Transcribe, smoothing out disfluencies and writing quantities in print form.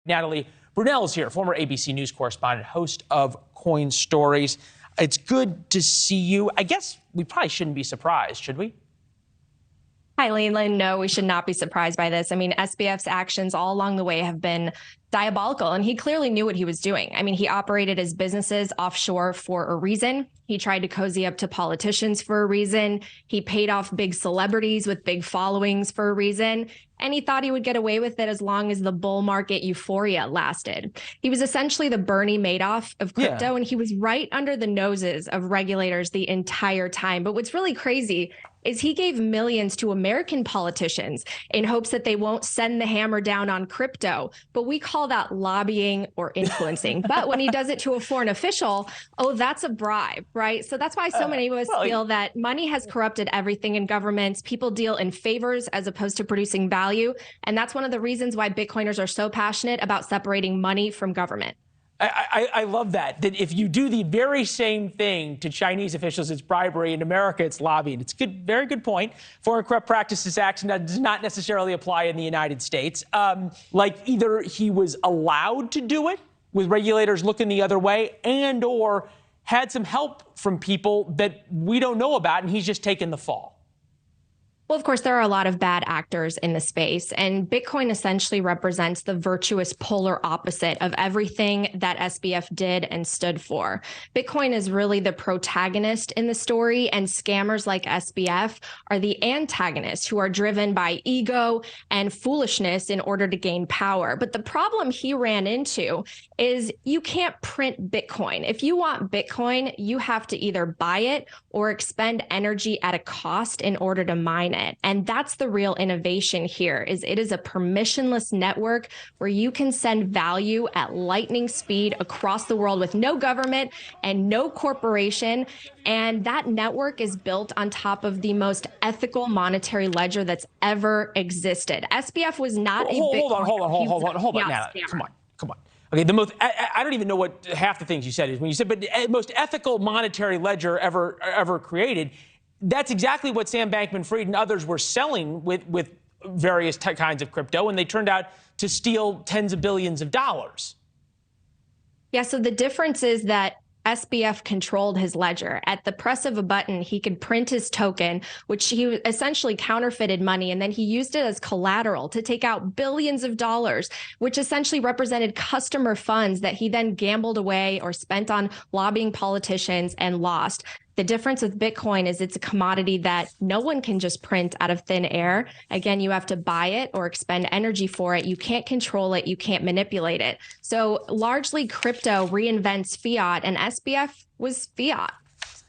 Natalie Brunell is here, former ABC News correspondent, host of Coin Stories. It's good to see you. I guess we probably shouldn't be surprised, should we? Hi, Leland. No, we should not be surprised by this. I mean, SBF's actions all along the way have been diabolical, and he clearly knew what he was doing. I mean, he operated his businesses offshore for a reason. He tried to cozy up to politicians for a reason. He paid off big celebrities with big followings for a reason. And he thought he would get away with it as long as the bull market euphoria lasted. He was essentially the Bernie Madoff of crypto, and he was right under the noses of regulators the entire time. But what's really crazy is he gave millions to American politicians in hopes that they won't send the hammer down on crypto. But we call that lobbying or influencing. But when he does it to a foreign official, oh, that's a bribe, right? So that's why so many of us feel that money has corrupted everything in governments. People deal in favors as opposed to producing value. And that's one of the reasons why Bitcoiners are so passionate about separating money from government. I love that if you do the very same thing to Chinese officials, it's bribery. In America, it's lobbying. It's good, very good point. Foreign Corrupt Practices Act does not necessarily apply in the United States. Like either he was allowed to do it with regulators looking the other way and or had some help from people that we don't know about, and he's just taken the fall. Well, of course, there are a lot of bad actors in the space, and Bitcoin essentially represents the virtuous polar opposite of everything that SBF did and stood for. Bitcoin is really the protagonist in the story, and scammers like SBF are the antagonists who are driven by ego and foolishness in order to gain power. But the problem he ran into is you can't print Bitcoin. If you want Bitcoin, you have to either buy it or expend energy at a cost in order to mine it. And that's the real innovation here, is it is a permissionless network where you can send value at lightning speed across the world with no government and no corporation. And that network is built on top of the most ethical monetary ledger that's ever existed. SBF was not a Bitcoin. Hold on, now. Come on. Okay, I don't even know what half the things you said is when you said, but most ethical monetary ledger ever created. That's exactly what Sam Bankman-Fried and others were selling with various kinds of crypto, and they turned out to steal tens of billions of dollars. Yeah, so the difference is that SBF controlled his ledger. At the press of a button, he could print his token, which he essentially counterfeited money, and then he used it as collateral to take out billions of dollars, which essentially represented customer funds that he then gambled away or spent on lobbying politicians and lost. The difference with Bitcoin is it's a commodity that no one can just print out of thin air. Again, you have to buy it or expend energy for it. You can't control it. You can't manipulate it. So largely crypto reinvents fiat, and SBF was fiat.